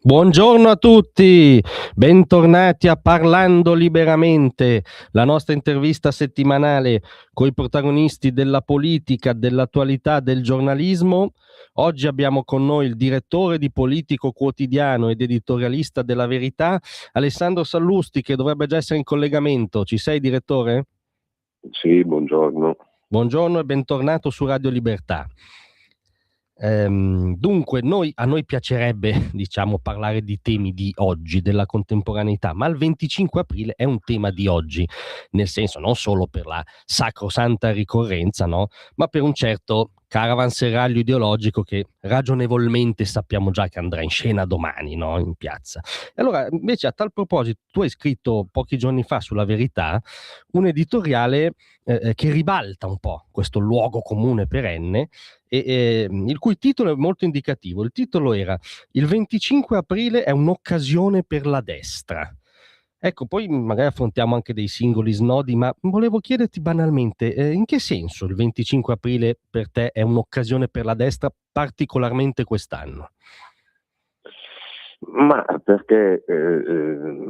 Buongiorno a tutti, bentornati a Parlando Liberamente, la nostra intervista settimanale con i protagonisti della politica, dell'attualità, del giornalismo. Oggi abbiamo con noi il direttore di Politico Quotidiano ed editorialista della Verità, Alessandro Sallusti, che dovrebbe già essere in collegamento. Ci sei, direttore? Sì, buongiorno. Buongiorno e bentornato su Radio Libertà. Dunque, a noi piacerebbe, diciamo, parlare di temi di oggi, della contemporaneità, ma il 25 aprile è un tema di oggi, nel senso non solo per la sacrosanta ricorrenza, no? Ma per un certo caravanserraglio ideologico che ragionevolmente sappiamo già che andrà in scena domani, no? In piazza. E allora, invece, a tal proposito, tu hai scritto pochi giorni fa sulla Verità un editoriale che ribalta un po' questo luogo comune perenne, il cui titolo è molto indicativo. Il titolo era "Il 25 aprile è un'occasione per la destra". Ecco, poi magari affrontiamo anche dei singoli snodi, ma volevo chiederti banalmente, in che senso il 25 aprile per te è un'occasione per la destra, particolarmente quest'anno? Ma perché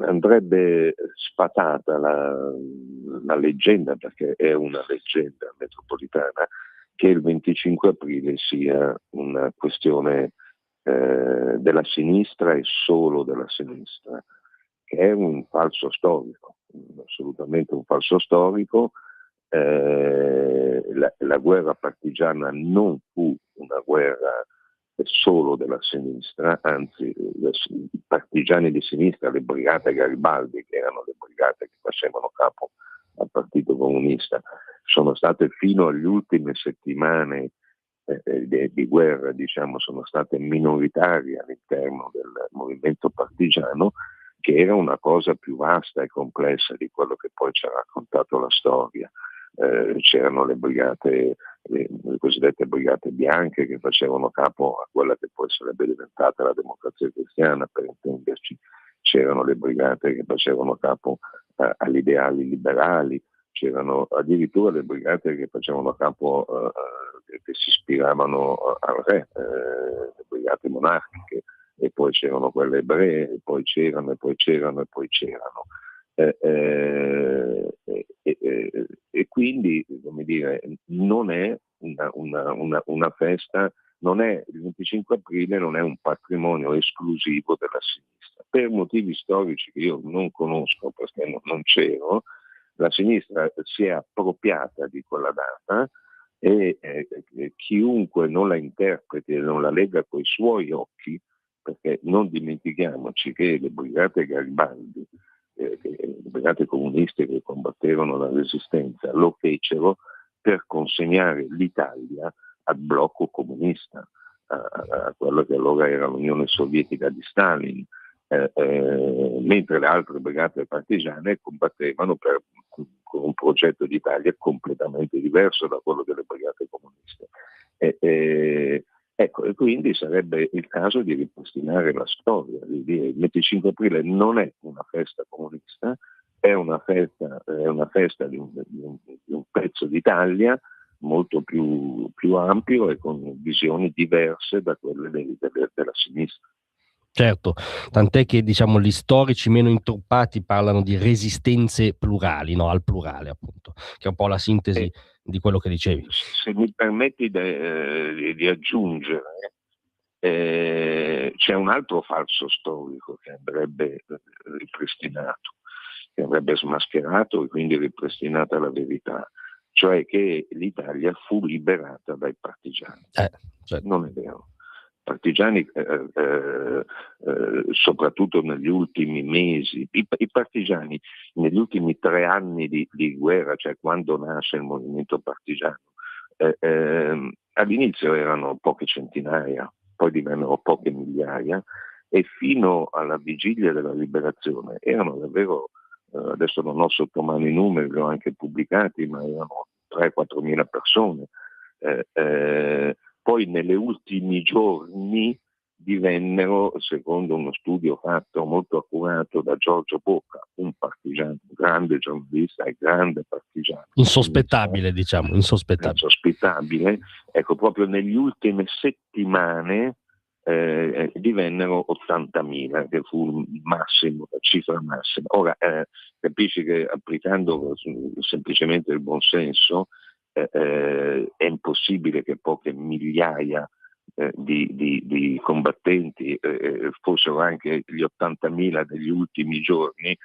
andrebbe sfatata la leggenda, perché è una leggenda metropolitana, che il 25 aprile sia una questione della sinistra e solo della sinistra, che è un falso storico, assolutamente un falso storico. La guerra partigiana non fu una guerra solo della sinistra, anzi i partigiani di sinistra, le brigate Garibaldi, che erano le brigate che facevano capo al Partito Comunista, sono state fino alle ultime settimane di guerra, diciamo, sono state minoritarie all'interno del movimento partigiano, che era una cosa più vasta e complessa di quello che poi ci ha raccontato la storia. C'erano le brigate, le cosiddette brigate bianche, che facevano capo a quella che poi sarebbe diventata la Democrazia Cristiana, per intenderci. C'erano le brigate che facevano capo agli ideali liberali, c'erano addirittura le brigate che facevano capo, che si ispiravano al re, le brigate monarchiche, e poi c'erano quelle ebree, e poi c'erano, e poi c'erano, e poi c'erano. E quindi, come dire, non è una festa, non è, il 25 aprile non è un patrimonio esclusivo della sinistra. Per motivi storici che io non conosco, perché non c'ero, la sinistra si è appropriata di quella data, e chiunque non la interpreti e non la legga coi suoi occhi, perché non dimentichiamoci che le brigate Garibaldi, le brigate comuniste che combattevano la resistenza, lo fecero per consegnare l'Italia al blocco comunista, a quello che allora era l'Unione Sovietica di Stalin, mentre le altre brigate partigiane combattevano con un progetto d'Italia completamente diverso da quello delle brigate comuniste. Ecco, e quindi sarebbe il caso di ripristinare la storia, di dire il 25 aprile non è una festa comunista, è una festa di un pezzo d'Italia molto più ampio e con visioni diverse da quelle della sinistra. Certo, tant'è che, diciamo, gli storici meno intruppati parlano di resistenze plurali, no, al plurale appunto, che è un po' la sintesi di quello che dicevi. Se mi permetti di aggiungere, c'è un altro falso storico che andrebbe ripristinato, che andrebbe smascherato e quindi ripristinata la verità, cioè che l'Italia fu liberata dai partigiani. Certo. Non è vero. Partigiani, soprattutto negli ultimi mesi, i partigiani negli ultimi 3 anni di guerra, cioè quando nasce il movimento partigiano, all'inizio erano poche centinaia, poi divennero poche migliaia, e fino alla vigilia della liberazione erano davvero, adesso non ho sotto mano i numeri, li ho anche pubblicati, ma erano 3-4 mila persone. Poi negli ultimi giorni divennero, secondo uno studio fatto molto accurato da Giorgio Bocca, un partigiano, un grande giornalista e grande partigiano. Insospettabile, diciamo, insospettabile. Ecco, proprio negli ultime settimane divennero 80.000, che fu il massimo, la cifra massima. Ora, capisci che applicando semplicemente il buonsenso è impossibile che poche migliaia di combattenti, fossero anche gli 80.000 degli ultimi giorni,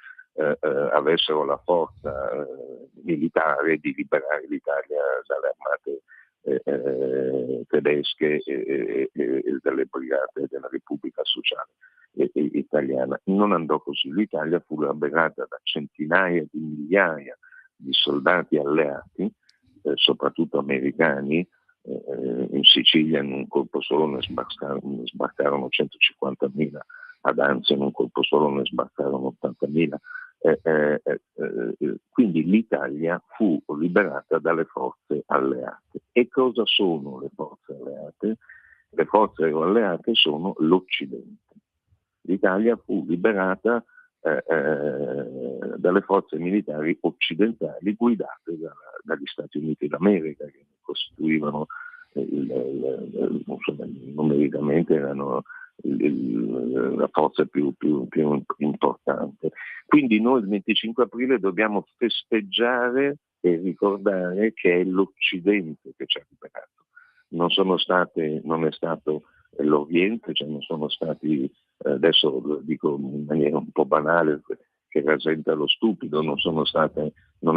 avessero la forza militare di liberare l'Italia dalle armate tedesche e dalle brigate della Repubblica Sociale Italiana. Non andò così. L'Italia fu liberata da centinaia di migliaia di soldati alleati, soprattutto americani. In Sicilia in un colpo solo ne sbarcarono 150.000, ad Anzio in un colpo solo ne sbarcarono 80.000. Quindi l'Italia fu liberata dalle forze alleate. E cosa sono le forze alleate? Le forze alleate sono l'Occidente. L'Italia fu liberata dalle forze militari occidentali guidate dagli Stati Uniti d'America, che costituivano numericamente erano la forza più importante. Quindi noi il 25 aprile dobbiamo festeggiare e ricordare che è l'Occidente che ci ha liberato. Non è stato l'Oriente, cioè non sono stati, adesso lo dico in maniera un po' banale, che rasenta lo stupido, non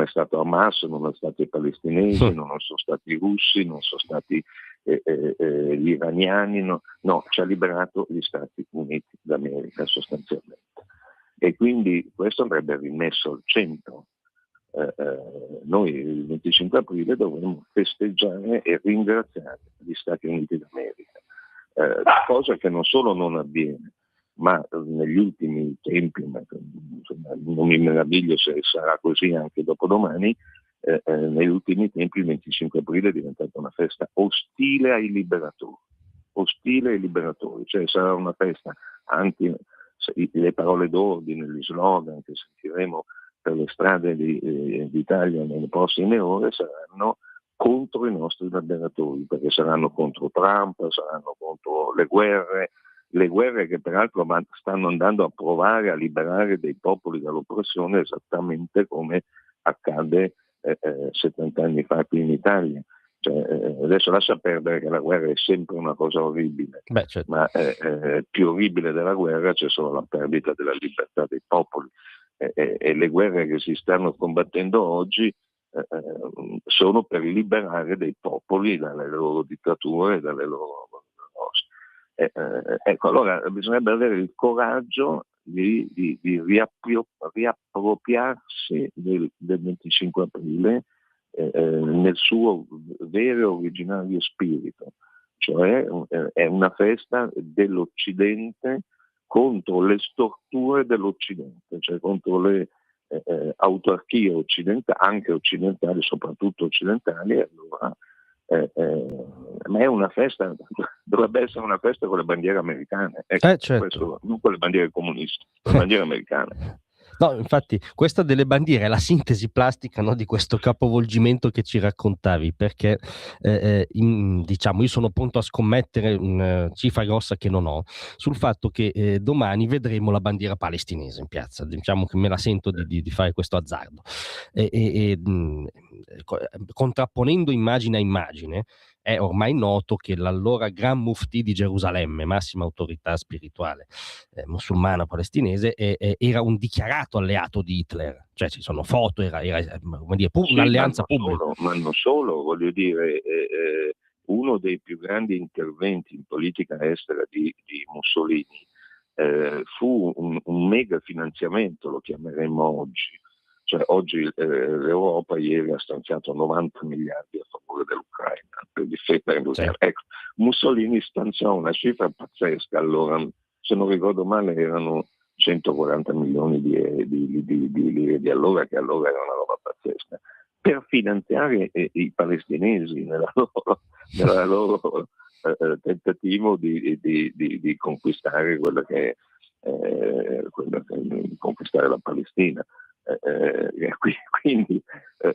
è stato Hamas, non sono stati i palestinesi, non sono stati i russi, non sono stati gli iraniani, no, ci ha liberato gli Stati Uniti d'America sostanzialmente. E quindi questo andrebbe rimesso al centro. Noi il 25 aprile dovremmo festeggiare e ringraziare gli Stati Uniti d'America, cosa che non solo non avviene, ma negli ultimi tempi, non mi meraviglio se sarà così anche dopodomani, negli ultimi tempi il 25 aprile è diventata una festa ostile ai liberatori, cioè sarà una festa anti le parole d'ordine, gli slogan che sentiremo per le strade d'Italia nelle prossime ore saranno contro i nostri liberatori, perché saranno contro Trump, saranno contro le guerre che peraltro stanno andando a provare a liberare dei popoli dall'oppressione, esattamente come accade 70 anni fa qui in Italia. Adesso lascia perdere che la guerra è sempre una cosa orribile, certo. Ma più orribile della guerra c'è solo la perdita della libertà dei popoli, e le guerre che si stanno combattendo oggi sono per liberare dei popoli dalle loro dittature, dalle loro ecco, allora bisognerebbe avere il coraggio di riappropriarsi del 25 aprile nel suo vero originario spirito, cioè è una festa dell'Occidente contro le storture dell'Occidente, cioè contro le autarchie occidentali, anche occidentali, soprattutto occidentali. Allora, ma è una festa, dovrebbe essere una festa con le bandiere americane, certo. Questo, non con le bandiere comuniste, con le bandiere americane. No, infatti, questa delle bandiere è la sintesi plastica, no, di questo capovolgimento che ci raccontavi, perché diciamo, io sono pronto a scommettere una cifra grossa che non ho sul fatto che domani vedremo la bandiera palestinese in piazza. Diciamo che me la sento di fare questo azzardo. Contrapponendo immagine a immagine, è ormai noto che l'allora Gran Mufti di Gerusalemme, massima autorità spirituale musulmana palestinese, era un dichiarato alleato di Hitler, cioè ci sono foto, era come dire, un'alleanza pubblica. Ma non solo, voglio dire, uno dei più grandi interventi in politica estera di Mussolini fu un mega finanziamento, lo chiameremmo oggi. Cioè oggi l'Europa ieri ha stanziato 90 miliardi a favore dell'Ucraina per difendere l'Ucraina. Sì. Ecco, Mussolini stanziò una cifra pazzesca, allora, se non ricordo male erano 140 milioni di lire di allora, che allora era una roba pazzesca, per finanziare i palestinesi nella loro tentativo di conquistare conquistare la Palestina. Quindi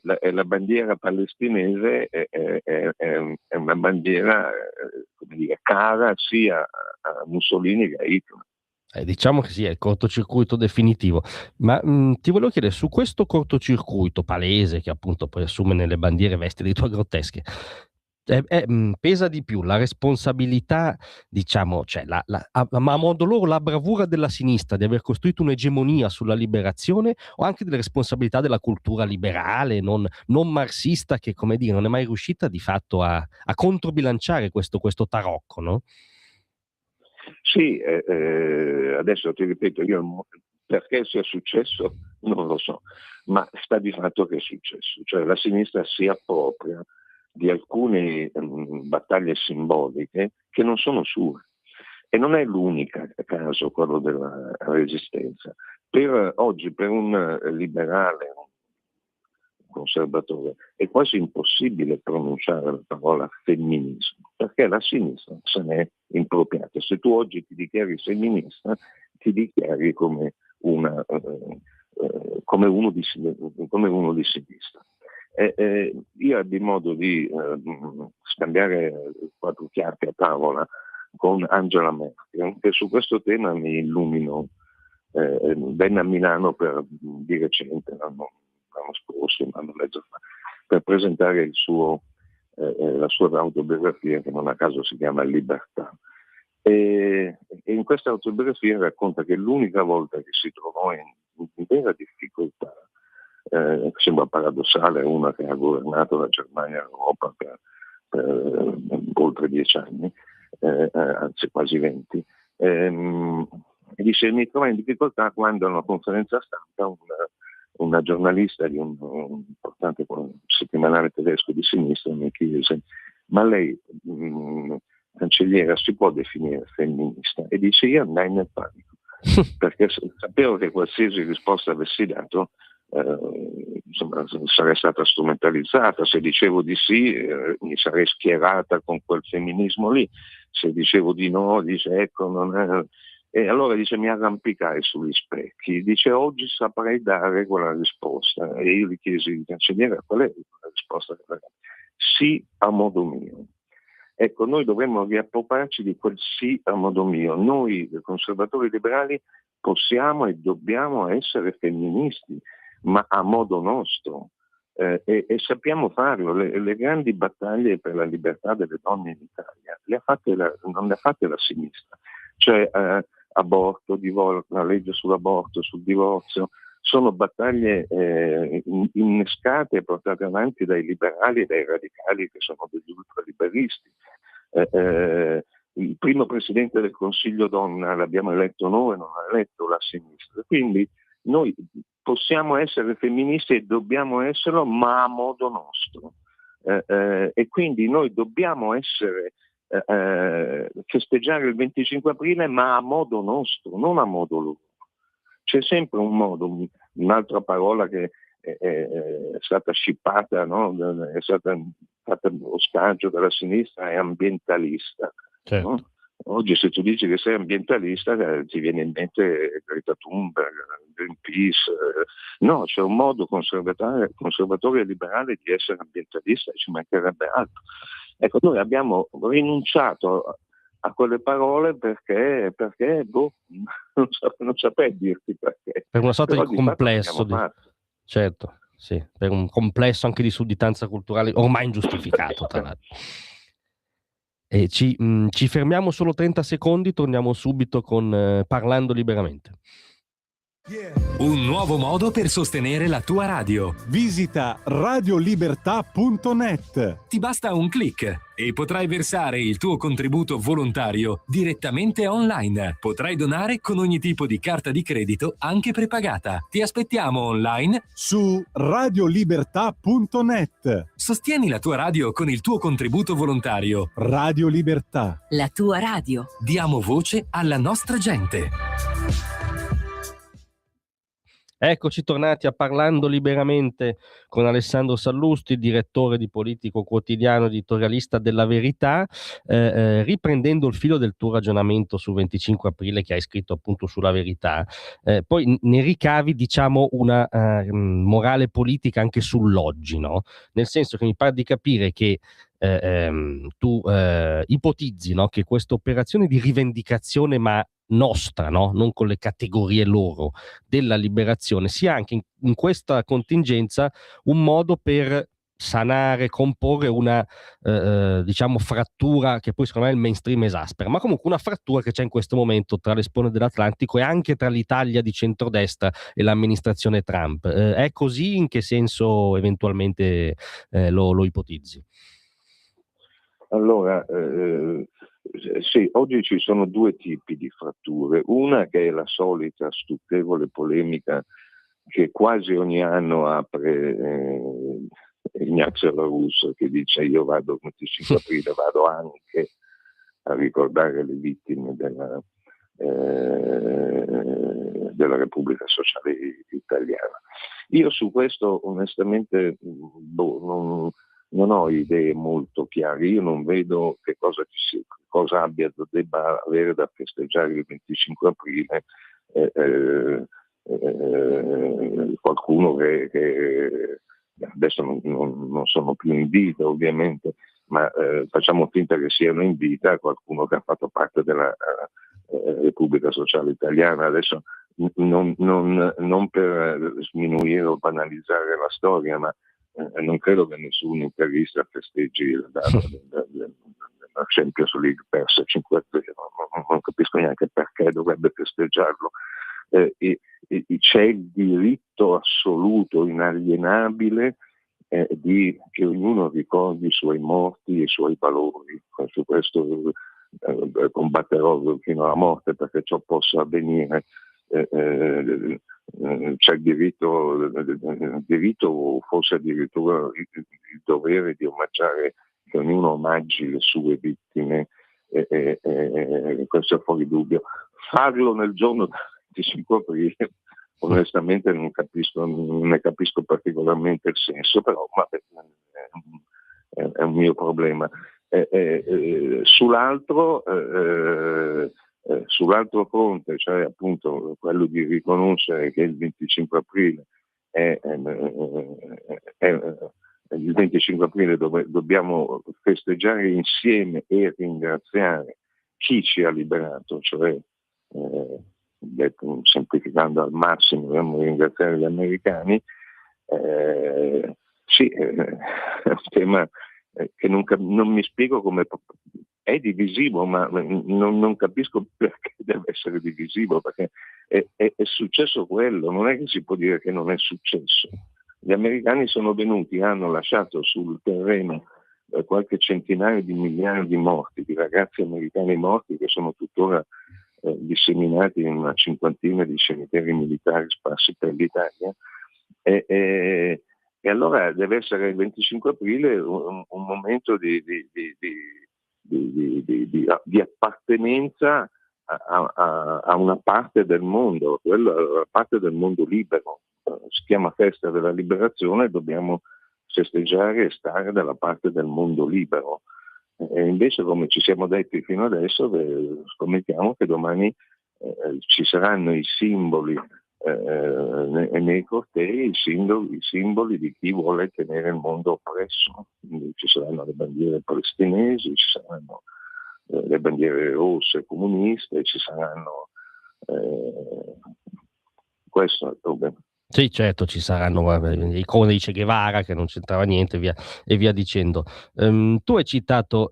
la bandiera palestinese è una bandiera come dire, cara sia a Mussolini che a Hitler. Diciamo che sì, è il cortocircuito definitivo, ma ti volevo chiedere su questo cortocircuito palese che appunto poi assume nelle bandiere vesti dei tuoi grottesche, pesa di più la responsabilità, diciamo, cioè ma a modo loro la bravura della sinistra di aver costruito un'egemonia sulla liberazione, o anche delle responsabilità della cultura liberale, non marxista, che, come dire, non è mai riuscita di fatto a controbilanciare questo tarocco, no? Sì, adesso ti ripeto, io perché sia successo non lo so, ma sta di fatto che è successo, cioè la sinistra si appropria di alcune battaglie simboliche che non sono sue. E non è l'unica caso quello della resistenza. Oggi per un liberale, un conservatore, è quasi impossibile pronunciare la parola femminismo, perché la sinistra se n'è impropriata. Se tu oggi ti dichiari femminista, ti dichiari come uno di sinistra. Io ebbi modo di scambiare quattro chiacchiere a tavola con Angela Merkel, che su questo tema mi illuminò. Venne a Milano di recente, l'anno scorso, un anno e mezzo fa, per presentare la sua autobiografia, che non a caso si chiama Libertà. E in questa autobiografia racconta che l'unica volta che si trovò in vera difficoltà, sembra paradossale, una che ha governato la Germania e l'Europa per oltre 10 anni, anzi quasi 20, e dice: mi trovai in difficoltà quando a una conferenza stampa una giornalista di un importante settimanale tedesco di sinistra mi chiese: ma lei, cancelliera, si può definire femminista? E dice: io andai nel panico, perché sapevo che qualsiasi risposta avessi dato insomma, sarei stata strumentalizzata. Se dicevo di sì, mi sarei schierata con quel femminismo lì. Se dicevo di no, dice: ecco, non è. E allora dice: mi arrampicai sugli specchi, dice: oggi saprei dare quella risposta. E io gli chiesi: cancelliere, qual è la risposta? Sì, a modo mio. Ecco, noi dovremmo riappropriarci di quel sì a modo mio. Noi conservatori liberali possiamo e dobbiamo essere femministi, ma a modo nostro, e sappiamo farlo. Le grandi battaglie per la libertà delle donne in Italia non le ha fatte la sinistra, cioè aborto, la legge sull'aborto, sul divorzio, sono battaglie innescate e portate avanti dai liberali e dai radicali, che sono degli ultraliberisti. Il primo presidente del Consiglio donna l'abbiamo eletto noi, non l'ha eletto la sinistra. Quindi noi possiamo essere femministi e dobbiamo esserlo, ma a modo nostro. E quindi noi dobbiamo festeggiare il 25 aprile, ma a modo nostro, non a modo loro. C'è sempre un modo. Un'altra parola che è stata scippata, no? È stata fatta ostaggio dalla sinistra, è ambientalista. Certo. No? Oggi se tu dici che sei ambientalista ti viene in mente Greta Thunberg, Greenpeace. No, c'è un modo conservatore e liberale di essere ambientalista, e ci mancherebbe altro. Ecco, noi abbiamo rinunciato a quelle parole perché non saprei dirti perché. Per una sorta Però di complesso, certo, sì, per un complesso anche di sudditanza culturale ormai ingiustificato, tra l'altro. E ci fermiamo solo 30 secondi, torniamo subito con Parlando Liberamente. Un nuovo modo per sostenere la tua radio. Visita radiolibertà.net. Ti basta un click e potrai versare il tuo contributo volontario direttamente online. Potrai donare con ogni tipo di carta di credito, anche prepagata. Ti aspettiamo online su radiolibertà.net. Sostieni la tua radio con il tuo contributo volontario. Radio Libertà. La tua radio. Diamo voce alla nostra gente. Eccoci tornati a Parlando Liberamente con Alessandro Sallusti, direttore di Politico Quotidiano, editorialista della Verità, riprendendo il filo del tuo ragionamento sul 25 aprile che hai scritto appunto sulla Verità, poi ne ricavi, diciamo, una morale politica anche sull'oggi, no? Nel senso che mi pare di capire che tu ipotizzi, no, che questa operazione di rivendicazione, ma nostra, no, non con le categorie loro, della liberazione, sia anche in questa contingenza un modo per sanare, comporre una diciamo frattura che poi secondo me il mainstream esaspera, ma comunque una frattura che c'è in questo momento tra le sponde dell'Atlantico e anche tra l'Italia di centrodestra e l'amministrazione Trump. È così? In che senso eventualmente lo ipotizzi? Allora, sì, oggi ci sono due tipi di fratture. Una che è la solita stucchevole polemica che quasi ogni anno apre Ignazio La Russa, che dice: io vado il 25 aprile, vado anche a ricordare le vittime della Repubblica Sociale Italiana. Io su questo onestamente non ho idee molto chiare. Io non vedo che cosa debba avere da festeggiare il 25 aprile qualcuno che adesso non sono più in vita ovviamente, ma facciamo finta che siano in vita, qualcuno che ha fatto parte della Repubblica Sociale Italiana. Adesso non per sminuire o banalizzare la storia, ma non credo che nessun interista festeggi la data della Champions League persa 5-0, non capisco neanche perché dovrebbe festeggiarlo. C'è il diritto assoluto, inalienabile, che ognuno ricordi i suoi morti e i suoi valori. Su questo combatterò fino alla morte perché ciò possa avvenire. C'è il diritto o forse addirittura il dovere di omaggiare, che ognuno omaggi le sue vittime, questo è fuori dubbio. Farlo nel giorno 25 aprile onestamente non ne capisco particolarmente il senso, però vabbè, è un mio problema. Sull'altro fronte, cioè appunto quello di riconoscere che il 25 aprile il 25 aprile dobbiamo festeggiare insieme e ringraziare chi ci ha liberato, cioè semplificando al massimo, dobbiamo ringraziare gli americani. Sì, è un tema che non mi spiego come è divisivo, ma non capisco perché deve essere divisivo, perché è successo quello, non è che si può dire che non è successo. Gli americani sono venuti, hanno lasciato sul terreno qualche centinaio di migliaia di morti, di ragazzi americani morti che sono tuttora disseminati in una cinquantina di cimiteri militari sparsi per l'Italia, e allora deve essere il 25 aprile un momento di appartenenza a una parte del mondo, la parte del mondo libero. Si chiama festa della liberazione, dobbiamo festeggiare e stare dalla parte del mondo libero. E invece, come ci siamo detti fino adesso, scommettiamo che domani ci saranno i simboli nei cortei, i simboli di chi vuole tenere il mondo oppresso. Quindi ci saranno le bandiere palestinesi, ci saranno le bandiere rosse comuniste, ci saranno questo è il problema. Sì, certo, ci saranno icone di Che Guevara che non c'entrava niente, e via dicendo. Tu hai citato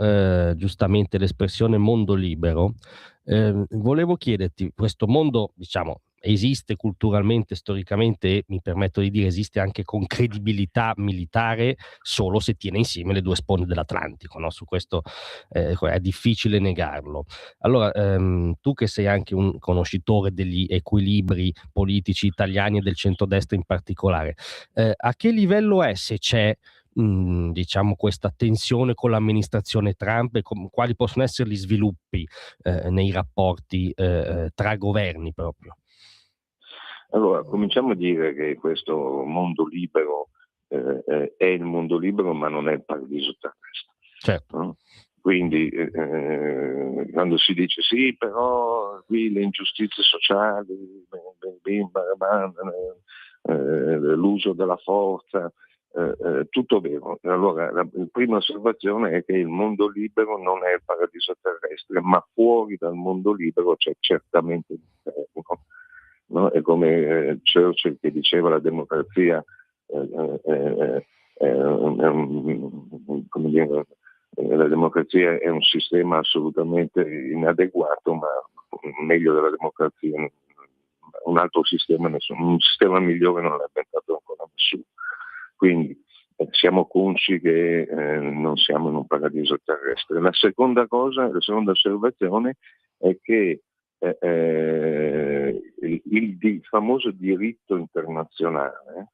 giustamente l'espressione mondo libero. Volevo chiederti, questo mondo, diciamo, esiste culturalmente, storicamente e, mi permetto di dire, esiste anche con credibilità militare solo se tiene insieme le due sponde dell'Atlantico, no? Su questo è difficile negarlo. Allora, tu che sei anche un conoscitore degli equilibri politici italiani e del centrodestra in particolare, a che livello è, se c'è, diciamo, questa tensione con l'amministrazione Trump, e quali possono essere gli sviluppi nei rapporti tra governi proprio? Allora, cominciamo a dire che questo mondo libero è il mondo libero, ma non è il paradiso terrestre. Certo. No? Quindi quando si dice sì, però qui le ingiustizie sociali, l'uso della forza, tutto vero. Allora, la prima osservazione è che il mondo libero non è il paradiso terrestre, ma fuori dal mondo libero c'è certamente l'inferno. No? È come Churchill che diceva la democrazia come dire, la democrazia è un sistema assolutamente inadeguato, ma meglio della democrazia un altro sistema, un sistema migliore non l'ha inventato ancora nessuno. Quindi siamo consci che non siamo in un paradiso terrestre. La seconda osservazione è che il famoso diritto internazionale,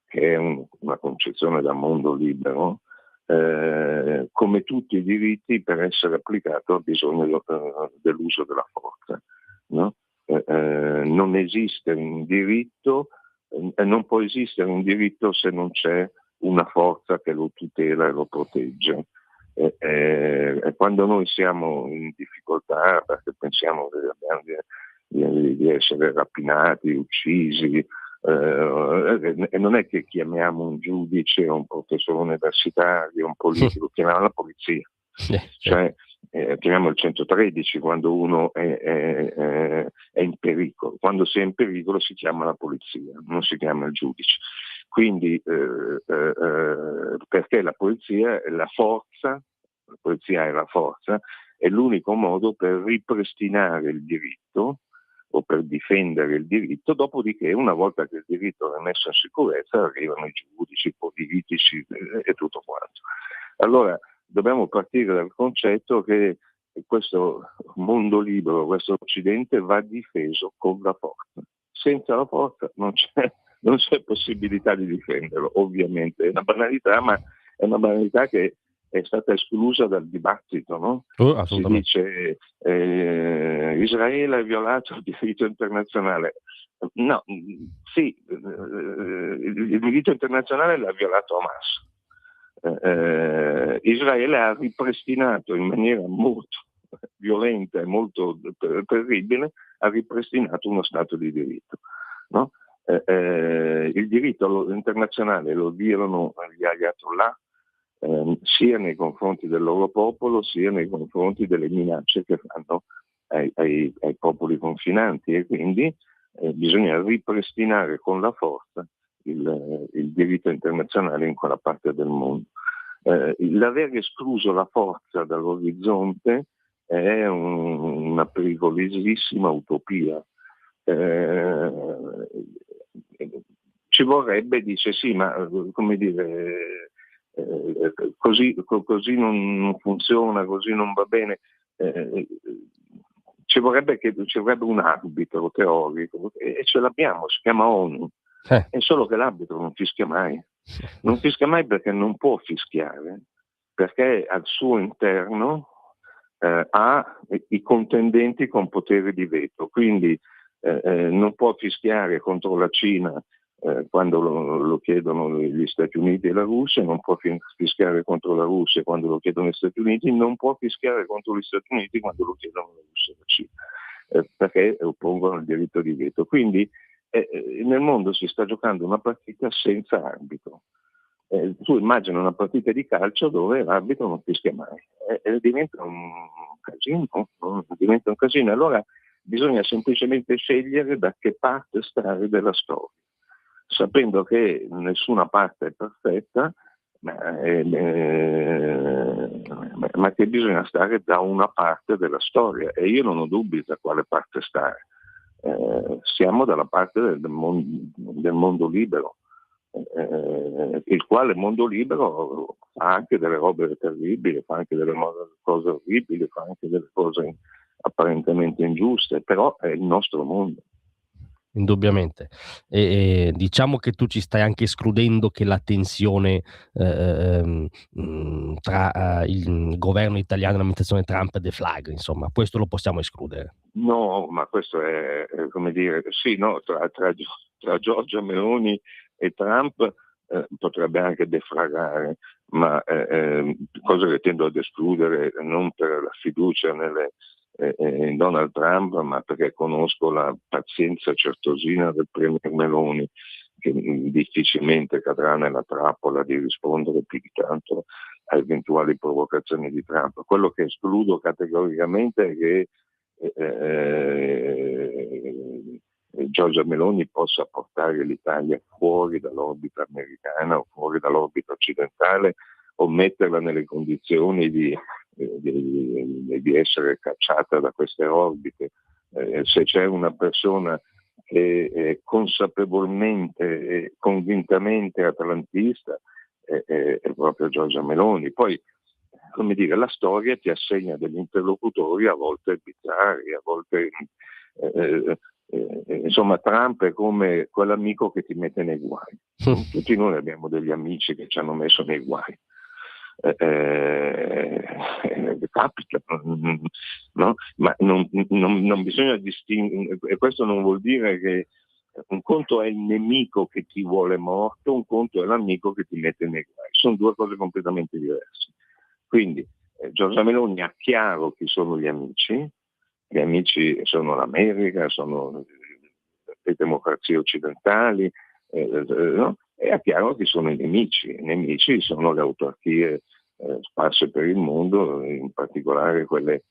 che è una concezione da mondo libero, come tutti i diritti, per essere applicato ha bisogno dell'uso della forza. No? Non esiste un diritto, non può esistere un diritto se non c'è una forza che lo tutela e lo protegge. Quando noi siamo in difficoltà perché pensiamo di essere rapinati, uccisi, e non è che chiamiamo un giudice, un professore universitario, un politico, chiamiamo la polizia. Cioè, chiamiamo il 113 quando uno è in pericolo. Quando si è in pericolo si chiama la polizia, non si chiama il giudice. Quindi perché la polizia è la forza è l'unico modo per ripristinare il diritto o per difendere il diritto, dopodiché una volta che il diritto è messo in sicurezza arrivano i giudici, i politici e tutto quanto. Allora dobbiamo partire dal concetto che questo mondo libero, questo Occidente va difeso con la forza. Senza la forza non c'è possibilità di difenderlo, ovviamente. È una banalità, ma è una banalità che è stata esclusa dal dibattito, no? Si dice Israele ha violato il diritto internazionale. No, sì, il diritto internazionale l'ha violato Hamas. Israele ha ripristinato in maniera molto violenta e molto terribile, ha ripristinato uno Stato di diritto. No? Il diritto internazionale lo violano gli ayatollah, sia nei confronti del loro popolo sia nei confronti delle minacce che fanno ai popoli confinanti, e quindi bisogna ripristinare con la forza il diritto internazionale in quella parte del mondo. L'aver escluso la forza dall'orizzonte è una pericolosissima utopia. Ci vorrebbe, dice sì, ma come dire, così non funziona, così non va bene. Ci vorrebbe un arbitro teorico, e ce l'abbiamo, si chiama ONU. È solo che l'arbitro non fischia mai. Non fischia mai perché non può fischiare, perché al suo interno ha i contendenti con potere di veto, quindi non può fischiare contro la Cina quando lo chiedono gli Stati Uniti e la Russia, non può fischiare contro la Russia quando lo chiedono gli Stati Uniti, non può fischiare contro gli Stati Uniti quando lo chiedono la Russia e la Cina, perché oppongono il diritto di veto. Quindi nel mondo si sta giocando una partita senza arbitro. Tu immagina una partita di calcio dove l'arbitro non fischia mai, diventa un casino, allora bisogna semplicemente scegliere da che parte stare della storia, sapendo che nessuna parte è perfetta, ma che bisogna stare da una parte della storia, e io non ho dubbi da quale parte stare. Siamo dalla parte del mondo libero, il quale mondo libero fa anche delle robe terribili, fa anche delle cose orribili, fa anche delle cose apparentemente ingiuste, però è il nostro mondo. Indubbiamente. E diciamo che tu ci stai anche escludendo che la tensione tra il governo italiano e l'amministrazione Trump deflagri, insomma, questo lo possiamo escludere. No, ma questo è come dire, sì, no, tra Giorgia Meloni e Trump potrebbe anche deflagrare, ma cosa che tendo ad escludere non per la fiducia in Donald Trump, ma perché conosco la pazienza certosina del premier Meloni, che difficilmente cadrà nella trappola di rispondere più di tanto a eventuali provocazioni di Trump. Quello che escludo categoricamente è che Giorgia Meloni possa portare l'Italia fuori dall'orbita americana o fuori dall'orbita occidentale, o metterla nelle condizioni di essere cacciata da queste orbite. Se c'è una persona che consapevolmente e convintamente atlantista, è proprio Giorgia Meloni. Poi, come dire, la storia ti assegna degli interlocutori a volte bizzarri, a volte insomma, Trump è come quell'amico che ti mette nei guai. Tutti noi abbiamo degli amici che ci hanno messo nei guai. Capita, no? Ma non bisogna distinguere, e questo non vuol dire che un conto è il nemico che ti vuole morto, un conto è l'amico che ti mette nei guai. Sono due cose completamente diverse. Quindi Giorgia Meloni ha chiaro chi sono gli amici sono l'America, sono le democrazie occidentali, no? E ha chiaro chi sono i nemici. I nemici sono le autarchie sparse per il mondo, in particolare quelle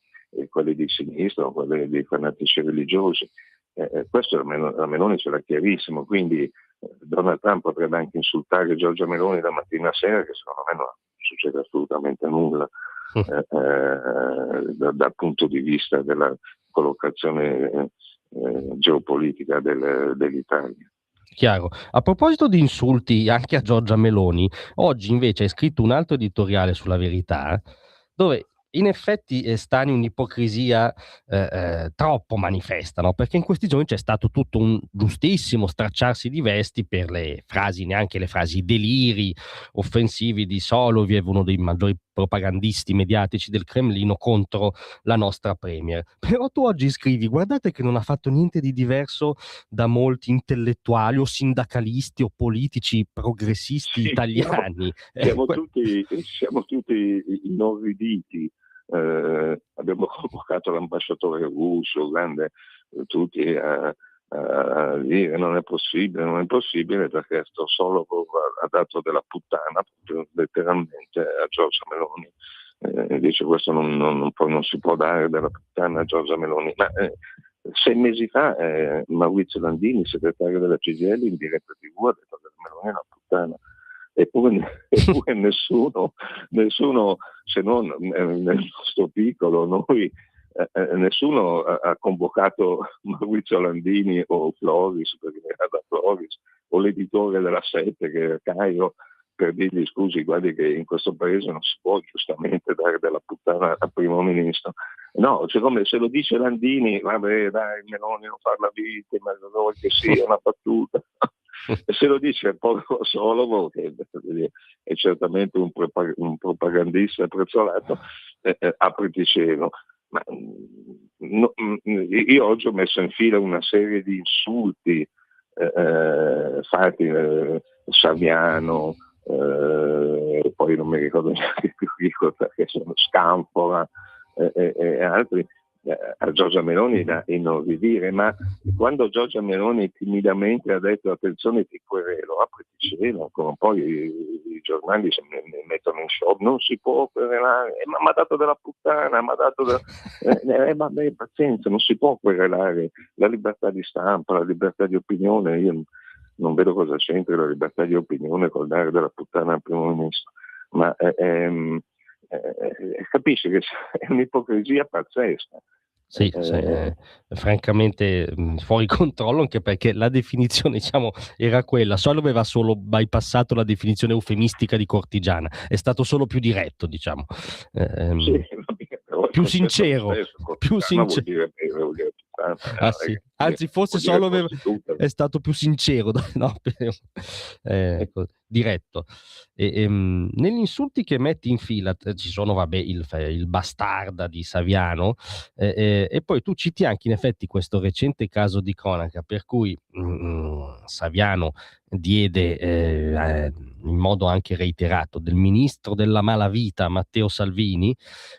di sinistra o quelle dei fanatici religiosi. Questo la Meloni ce l'ha chiarissimo, quindi Donald Trump potrebbe anche insultare Giorgia Meloni da mattina a sera, che secondo me non succede assolutamente nulla dal punto di vista della collocazione geopolitica dell'Italia. Chiaro. A proposito di insulti anche a Giorgia Meloni, oggi invece hai scritto un altro editoriale sulla Verità, dove in effetti stani un'ipocrisia troppo manifesta, no? Perché in questi giorni c'è stato tutto un giustissimo stracciarsi di vesti per le frasi, neanche le frasi deliri offensivi di Soloviev, uno dei maggiori propagandisti mediatici del Cremlino, contro la nostra premier. Però tu oggi scrivi: guardate che non ha fatto niente di diverso da molti intellettuali o sindacalisti o politici progressisti italiani. Siamo tutti inorriditi. Abbiamo convocato l'ambasciatore russo, grande, tutti a dire non è possibile perché sto solo ha dato della puttana letteralmente a Giorgia Meloni. Dice questo non si può dare della puttana a Giorgia Meloni. Ma 6 mesi fa Maurizio Landini, segretario della CGIL, in diretta TV ha detto che Meloni è una puttana. Eppure nessuno, se non nel nostro piccolo, noi, nessuno ha convocato Maurizio Landini o Floris, perché era da Floris, o l'editore della Sette che era Cairo, per dirgli: scusi, guardi che in questo paese non si può giustamente dare della puttana al primo ministro. No, siccome se lo dice Landini, vabbè dai, Meloni non fa la vittima, che sia una battuta. Se lo dice il povero Solomo, che è certamente un propagandista apprezzolato, apriti cielo. Ma io oggi ho messo in fila una serie di insulti fatti Saviano, poi non mi ricordo neanche più perché sono Scanfora e altri, a Giorgia Meloni da inorridire. Ma quando Giorgia Meloni timidamente ha detto attenzione ti querelo, apriti cielo, ancora un po' i giornali si mettono in shock, non si può querelare, ma mi ha dato della puttana, mi ha dato vabbè, pazienza, non si può querelare, la libertà di stampa, la libertà di opinione. Io non vedo cosa c'entra la libertà di opinione col dare della puttana al primo ministro, ma capisci che è un'ipocrisia pazzesca. Sì, francamente fuori controllo, anche perché la definizione, diciamo, era quella. Solo aveva solo bypassato la definizione eufemistica di cortigiana, è stato solo più diretto, diciamo. Più sincero, più sincero. Sì. Anzi, forse solo è stato più sincero, no? Ecco. diretto. Negli insulti che metti in fila ci sono, vabbè, il bastarda di Saviano, e poi tu citi anche in effetti questo recente caso di cronaca per cui Saviano diede in modo anche reiterato del ministro della malavita Matteo Salvini,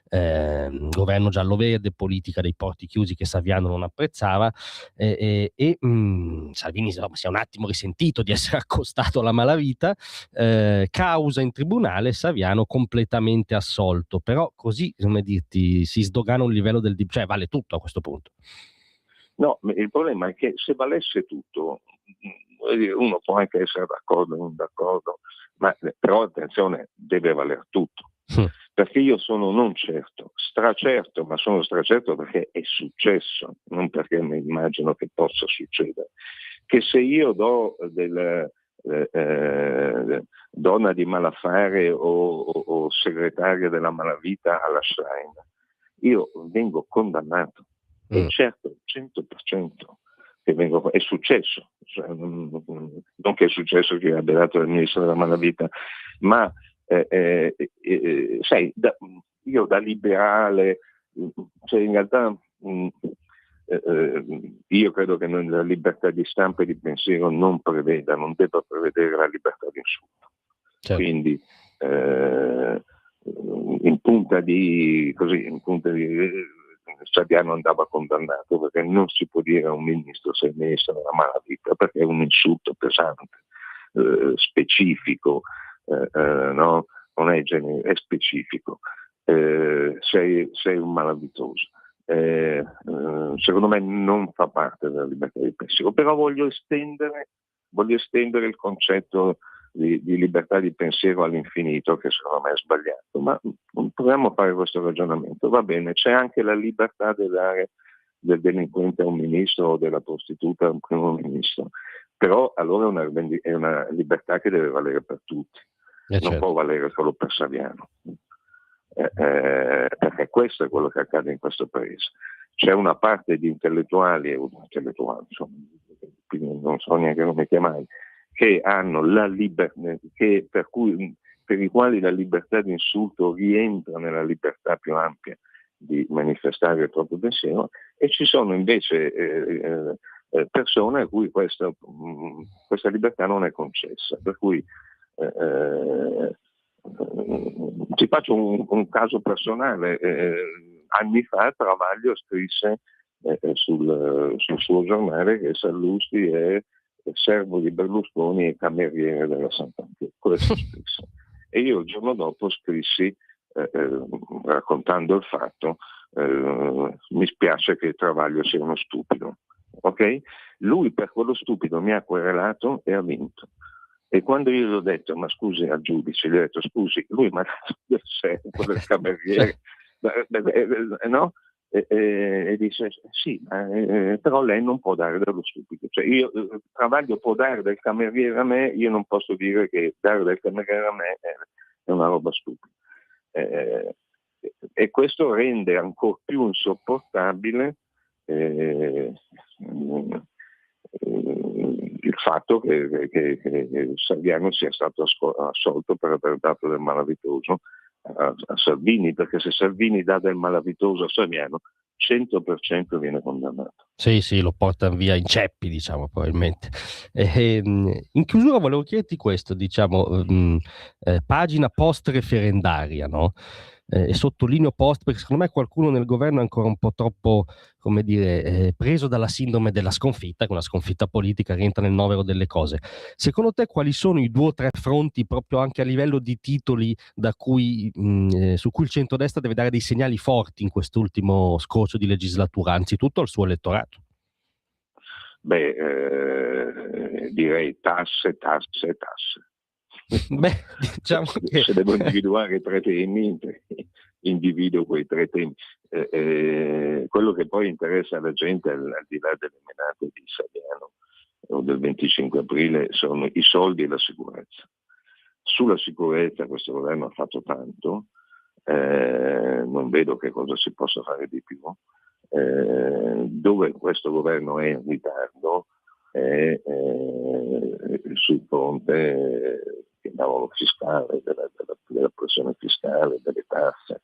governo giallo-verde, politica dei porti chiusi che Saviano non apprezzava, Salvini insomma, si è un attimo risentito di essere accostato alla malavita, causa in tribunale, Saviano completamente assolto, però così, come dirti, si sdogana un livello cioè vale tutto a questo punto. No, il problema è che se valesse tutto, uno può anche essere d'accordo o non d'accordo, ma però attenzione, deve valer tutto. Perché io sono non certo, stracerto, ma sono stracerto perché è successo, non perché mi immagino che possa succedere, che se io do donna di malaffare o segretaria della malavita alla Schlein, io vengo condannato. E certo, 100% che è successo, cioè, non che è successo che abbia dato il ministro della malavita, ma sai, io da liberale, cioè in realtà io credo che la libertà di stampa e di pensiero non debba prevedere la libertà di insulto. Certo. Quindi in punta di Saviano andava condannato, perché non si può dire a un ministro se il ministro della malavita, perché è un insulto pesante, specifico, no? Non è generico, è specifico. Sei un malavitoso. Secondo me non fa parte della libertà di pensiero, però voglio estendere il concetto di libertà di pensiero all'infinito, che secondo me è sbagliato, ma proviamo a fare questo ragionamento. Va bene, c'è anche la libertà di dare del delinquente a un ministro o della prostituta a un primo ministro, però allora è una libertà che deve valere per tutti, non può valere solo per Saviano, perché questo è quello che accade in questo paese. C'è una parte di intellettuali, insomma, non so neanche come chiamare, che hanno la libertà, per i quali la libertà di insulto rientra nella libertà più ampia di manifestare il proprio pensiero, e ci sono invece persone a cui questa libertà non è concessa. Per cui ti faccio un caso personale. Anni fa Travaglio scrisse sul suo giornale che Sallusti è servo di Berlusconi e cameriere della Santanchè. Questo scrisse. E io il giorno dopo scrissi, raccontando il fatto, mi spiace che Travaglio sia uno stupido. Ok? Lui per quello stupido mi ha querelato e ha vinto. E quando io gli ho detto, ma scusi al giudice, gli ho detto, scusi, lui mi ha dato del servo, del cameriere, no? E dice sì, però lei non può dare dello stupido, cioè Travaglio può dare del cameriere a me, io non posso dire che dare del cameriere a me è una roba stupida, e questo rende ancora più insopportabile il fatto che Saviano sia stato assolto per aver dato del malavitoso a Salvini, perché se Salvini dà del malavitoso a Saviano 100% viene condannato. Sì, lo portano via in ceppi, diciamo, probabilmente. In chiusura volevo chiederti questo, diciamo, pagina post-referendaria, no? E sottolineo post perché secondo me qualcuno nel governo è ancora un po' troppo, come dire, preso dalla sindrome della sconfitta, che una sconfitta politica rientra nel novero delle cose. Secondo te quali sono i 2 o 3 fronti, proprio anche a livello di titoli, su cui il centrodestra deve dare dei segnali forti in quest'ultimo scorcio di legislatura, anzitutto al suo elettorato? Direi tasse. Beh, diciamo che se devo individuare 3 temi, individuo quei 3 temi. Quello che poi interessa alla gente, al di là delle menate di Saviano o del 25 aprile, sono i soldi e la sicurezza. Sulla sicurezza questo governo ha fatto tanto, non vedo che cosa si possa fare di più. Dove questo governo è in ritardo sul fronte della pressione fiscale, delle tasse,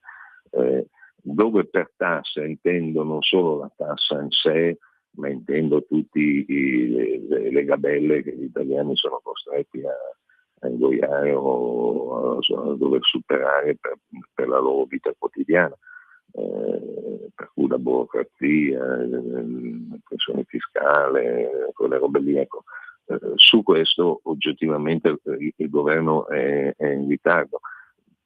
dove per tassa intendo non solo la tassa in sé, ma intendo tutte le gabelle che gli italiani sono costretti a ingoiare o a dover superare per la loro vita quotidiana, per cui la burocrazia, la pressione fiscale, quelle robe lì, ecco. Su questo oggettivamente il governo è in ritardo.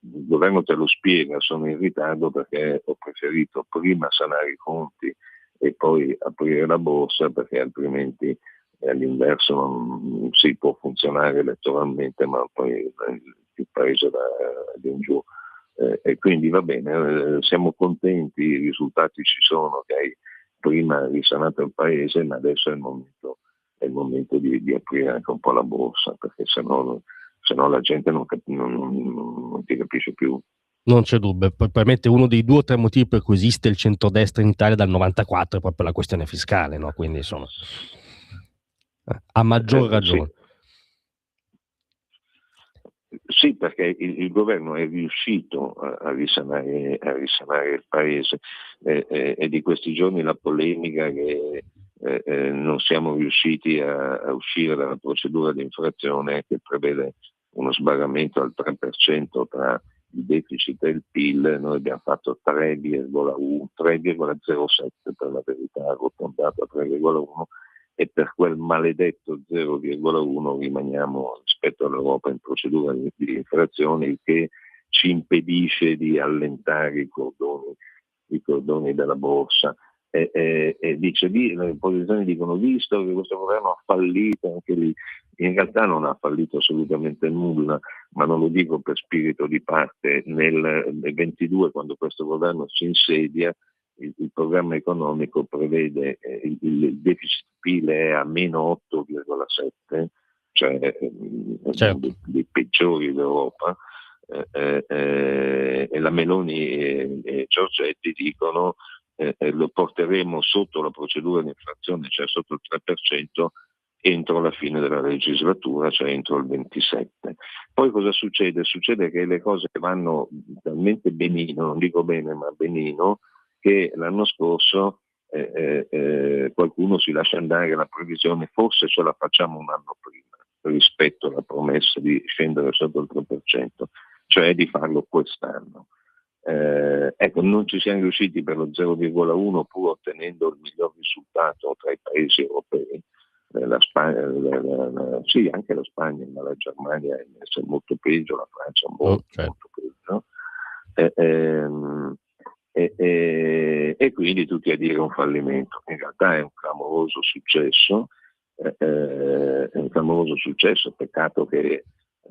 Il governo te lo spiega, sono in ritardo perché ho preferito prima sanare i conti e poi aprire la borsa, perché altrimenti all'inverso non si può funzionare elettoralmente, ma poi il paese va di in giù. E quindi va bene, siamo contenti, i risultati ci sono, che hai prima risanato il paese, ma adesso è il momento di aprire anche un po' la borsa, perché sennò la gente non ti capisce più. Non c'è dubbio, probabilmente uno dei 2 o 3 motivi per cui esiste il centrodestra in Italia dal 94 è proprio la questione fiscale, no? Quindi insomma, a maggior ragione. Sì, perché il governo è riuscito a risanare il paese, e di questi giorni la polemica che non siamo riusciti a uscire dalla procedura di infrazione che prevede uno sbarramento al 3% tra il deficit e il PIL. Noi abbiamo fatto 3,07 per la verità, arrotondato a 3,1, e per quel maledetto 0,1 rimaniamo rispetto all'Europa in procedura di infrazione, il che ci impedisce di allentare i cordoni della borsa. E dice lì, le opposizioni dicono, visto che questo governo ha fallito anche lì, in realtà non ha fallito assolutamente nulla, ma non lo dico per spirito di parte. Nel 22, quando questo governo si insedia, il programma economico prevede il deficit PIL è a meno 8,7, cioè certo, dei peggiori d'Europa, e la Meloni e Giorgetti dicono lo porteremo sotto la procedura di infrazione, cioè sotto il 3%, entro la fine della legislatura, cioè entro il 27. Poi cosa succede? Succede che le cose vanno talmente benino, non dico bene ma benino, che l'anno scorso qualcuno si lascia andare la previsione, forse ce la facciamo un anno prima rispetto alla promessa di scendere sotto il 3%, cioè di farlo quest'anno. Ecco, non ci siamo riusciti per lo 0,1 pur ottenendo il miglior risultato tra i paesi europei. La Spagna, sì, anche la Spagna, ma la Germania è molto peggio, la Francia molto peggio. E quindi tutti a dire un fallimento. In realtà è un clamoroso successo, peccato che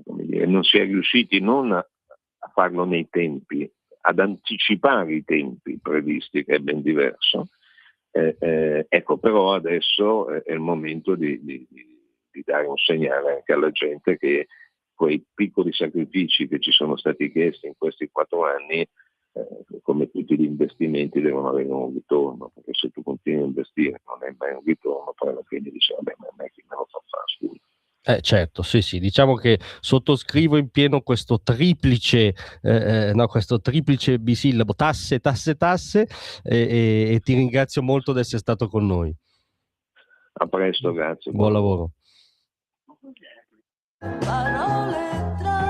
non si è riusciti non a farlo nei tempi, ad anticipare i tempi previsti, che è ben diverso. Ecco, però adesso è il momento di dare un segnale anche alla gente che quei piccoli sacrifici che ci sono stati chiesti in questi 4 anni, come tutti gli investimenti, devono avere un ritorno, perché se tu continui a investire non hai mai un ritorno, poi alla fine dici vabbè, ma a me chi me lo fa fare, scusa. Certo, sì, diciamo che sottoscrivo in pieno questo triplice bisillabo, tasse, e ti ringrazio molto di essere stato con noi. A presto, grazie. Buon lavoro. Parole tra